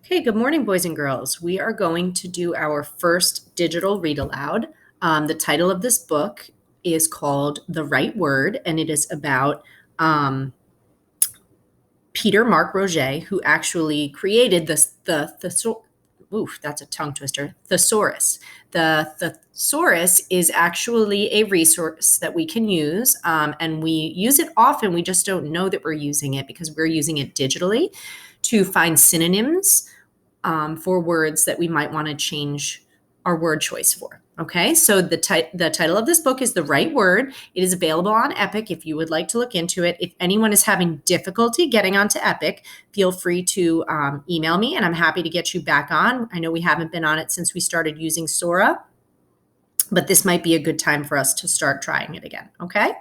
Okay, good morning, boys and girls. We are going to do our first digital read aloud. The title of this book is called The Right Word, and it is about Peter Mark Roget, who actually created that's a tongue twister, thesaurus. The thesaurus is actually a resource that we can use, and we use it often. We just don't know that we're using it because we're using it digitally to find synonyms for words that we might want to change our word choice for. Okay, so the title of this book is The Right Word. It is available on Epic if you would like to look into it. If anyone is having difficulty getting onto Epic, feel free to email me and I'm happy to get you back on. I know we haven't been on it since we started using Sora, but this might be a good time for us to start trying it again. Okay,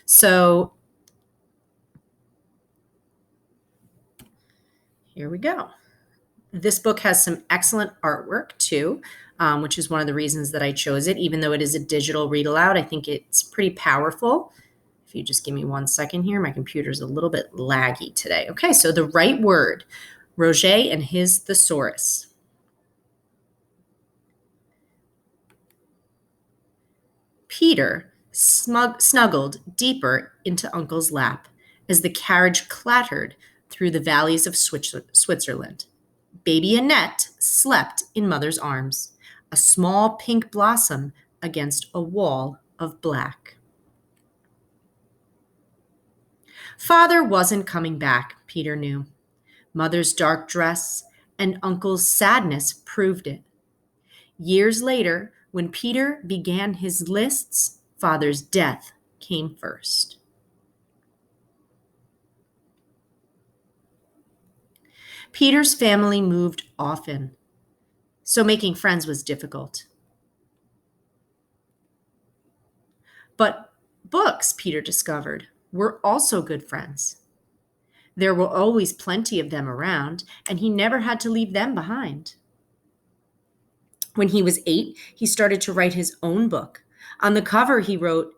so here we go. This book has some excellent artwork too, which is one of the reasons that I chose it. Even though it is a digital read aloud, I think it's pretty powerful. If you just give me 1 second here, my computer's a little bit laggy today. Okay, so The Right Word, Roget and his Thesaurus. Peter snuggled deeper into Uncle's lap as the carriage clattered through the valleys of Switzerland. Baby Annette slept in Mother's arms, a small pink blossom against a wall of black. Father wasn't coming back, Peter knew. Mother's dark dress and Uncle's sadness proved it. Years later, when Peter began his lists, Father's death came first. Peter's family moved often, so making friends was difficult. But books, Peter discovered, were also good friends. There were always plenty of them around, and he never had to leave them behind. When he was 8, he started to write his own book. On the cover, he wrote,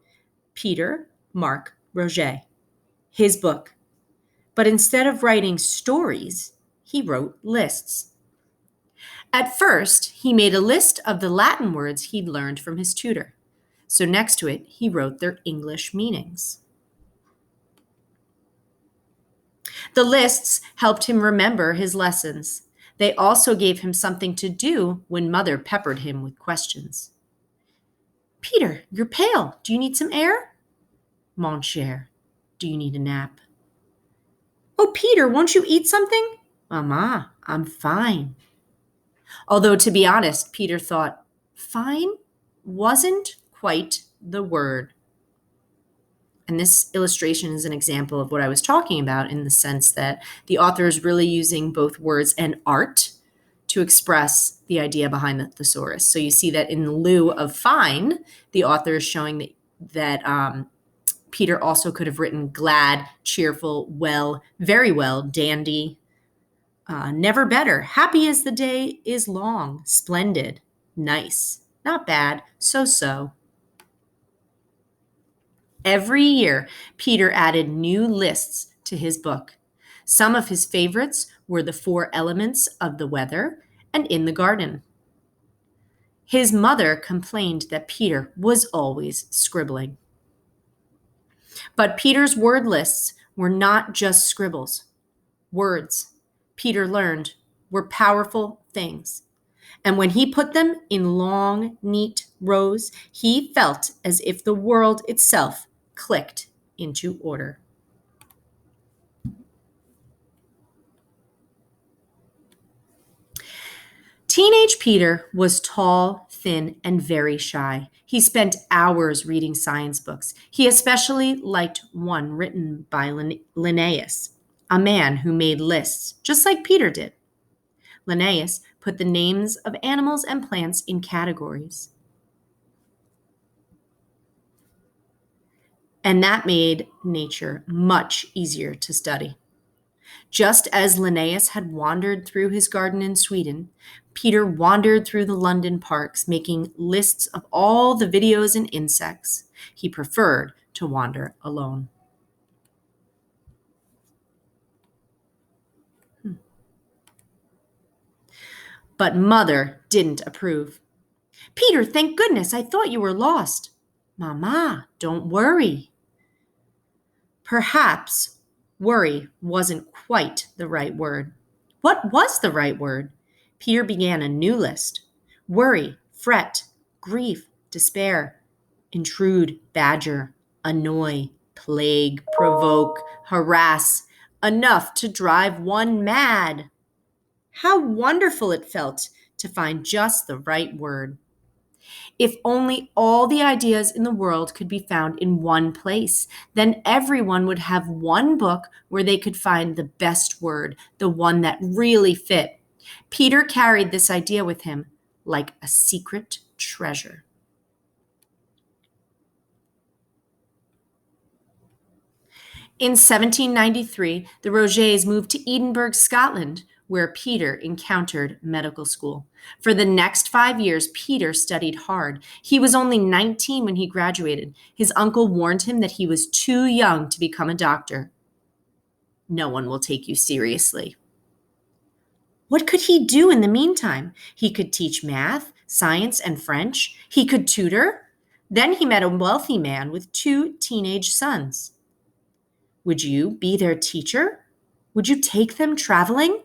Peter Mark Roget, his book. But instead of writing stories, he wrote lists. At first, he made a list of the Latin words he'd learned from his tutor. So next to it, he wrote their English meanings. The lists helped him remember his lessons. They also gave him something to do when Mother peppered him with questions. Peter, you're pale. Do you need some air? Mon cher, do you need a nap? Oh, Peter, won't you eat something? Mama, I'm fine. Although, to be honest, Peter thought, fine wasn't quite the word. And this illustration is an example of what I was talking about in the sense that the author is really using both words and art to express the idea behind the thesaurus. So you see that in lieu of fine, the author is showing that Peter also could have written glad, cheerful, well, very well, dandy, never better, happy as the day is long, splendid, nice, not bad, so-so. Every year, Peter added new lists to his book. Some of his favorites were the 4 elements of the weather and in the garden. His mother complained that Peter was always scribbling. But Peter's word lists were not just scribbles. Words, Peter learned, were powerful things. And when he put them in long, neat rows, he felt as if the world itself clicked into order. Teenage Peter was tall, thin, and very shy. He spent hours reading science books. He especially liked one written by Linnaeus, a man who made lists, just like Peter did. Linnaeus put the names of animals and plants in categories. And that made nature much easier to study. Just as Linnaeus had wandered through his garden in Sweden, Peter wandered through the London parks, making lists of all the videos and insects. He preferred to wander alone. But Mother didn't approve. Peter, thank goodness, I thought you were lost. Mama, don't worry. Perhaps worry wasn't quite the right word. What was the right word? Peter began a new list. Worry, fret, grief, despair, intrude, badger, annoy, plague, provoke, harass, enough to drive one mad. How wonderful it felt to find just the right word. If only all the ideas in the world could be found in one place, then everyone would have one book where they could find the best word, the one that really fit. Peter carried this idea with him like a secret treasure. In 1793, the Rogers moved to Edinburgh, Scotland, where Peter encountered medical school. For the next 5 years, Peter studied hard. He was only 19 when he graduated. His uncle warned him that he was too young to become a doctor. No one will take you seriously. What could he do in the meantime? He could teach math, science, and French. He could tutor. Then he met a wealthy man with 2 teenage sons. Would you be their teacher? Would you take them traveling?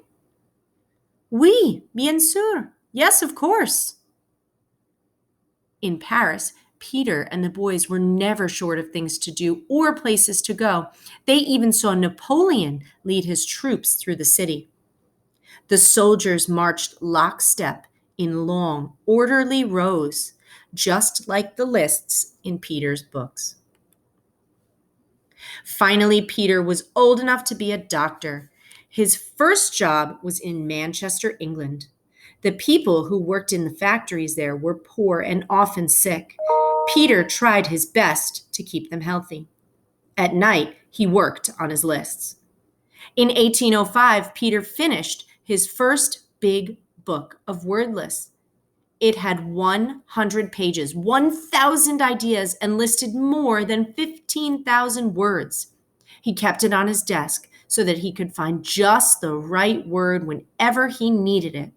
Oui, bien sûr. Yes, of course. In Paris, Peter and the boys were never short of things to do or places to go. They even saw Napoleon lead his troops through the city. The soldiers marched lockstep in long, orderly rows, just like the lists in Peter's books. Finally, Peter was old enough to be a doctor. His first job was in Manchester, England. The people who worked in the factories there were poor and often sick. Peter tried his best to keep them healthy. At night, he worked on his lists. In 1805, Peter finished his first big book of word lists. It had 100 pages, 1,000 ideas, and listed more than 15,000 words. He kept it on his desk so that he could find just the right word whenever he needed it.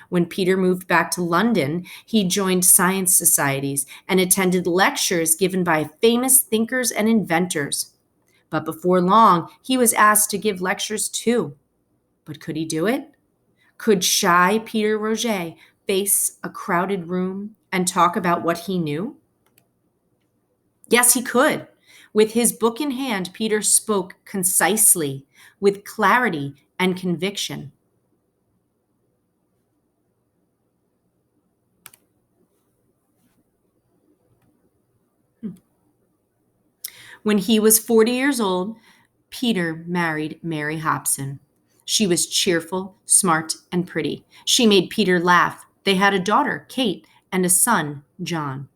When Peter moved back to London, he joined science societies and attended lectures given by famous thinkers and inventors. But before long, he was asked to give lectures too. But could he do it? Could shy Peter Roget face a crowded room and talk about what he knew? Yes, he could. With his book in hand, Peter spoke concisely, with clarity and conviction. When he was 40 years old, Peter married Mary Hobson. She was cheerful, smart, and pretty. She made Peter laugh. They had a daughter, Kate, and a son, John.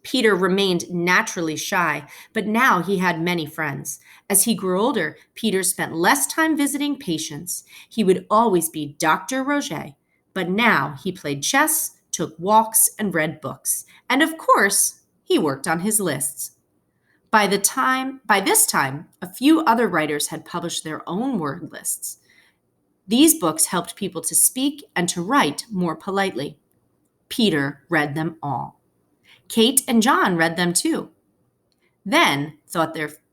Peter remained naturally shy, but now he had many friends. As he grew older, Peter spent less time visiting patients. He would always be Dr. Roget, but now he played chess, took walks, and read books. And of course, he worked on his lists. By this time, a few other writers had published their own word lists. These books helped people to speak and to write more politely. Peter read them all. Kate and John read them too. Then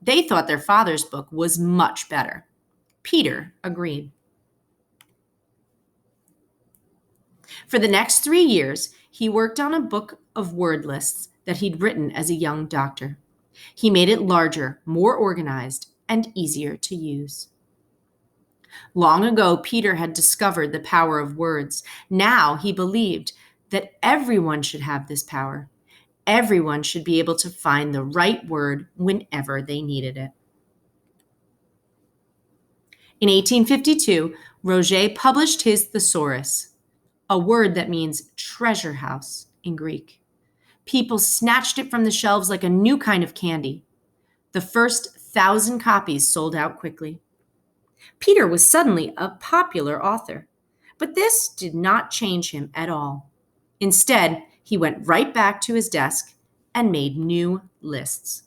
they thought their father's book was much better. Peter agreed. For the next 3 years, he worked on a book of word lists that he'd written as a young doctor. He made it larger, more organized, and easier to use. Long ago, Peter had discovered the power of words. Now he believed that everyone should have this power. Everyone should be able to find the right word whenever they needed it. In 1852, Roget published his Thesaurus, a word that means treasure house in Greek. People snatched it from the shelves like a new kind of candy. The first 1,000 copies sold out quickly. Peter was suddenly a popular author, but this did not change him at all. Instead, he went right back to his desk and made new lists.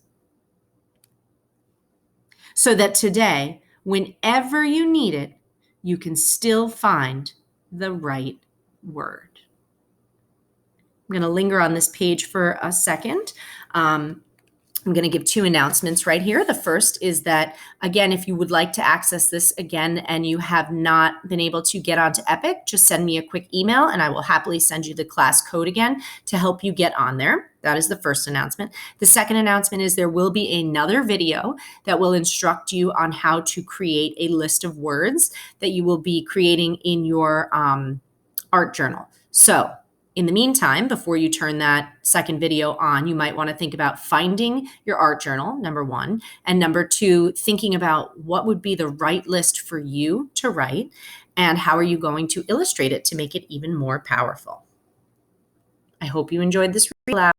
So that today, whenever you need it, you can still find the right word. I'm going to linger on this page for a second. I'm going to give two announcements right here. The first is that, again, if you would like to access this again and you have not been able to get onto Epic, just send me a quick email and I will happily send you the class code again to help you get on there. That is the first announcement. The second announcement is there will be another video that will instruct you on how to create a list of words that you will be creating in your art journal. So in the meantime, before you turn that second video on, you might want to think about finding your art journal, number one, and number two, thinking about what would be the right list for you to write and how are you going to illustrate it to make it even more powerful. I hope you enjoyed this read aloud.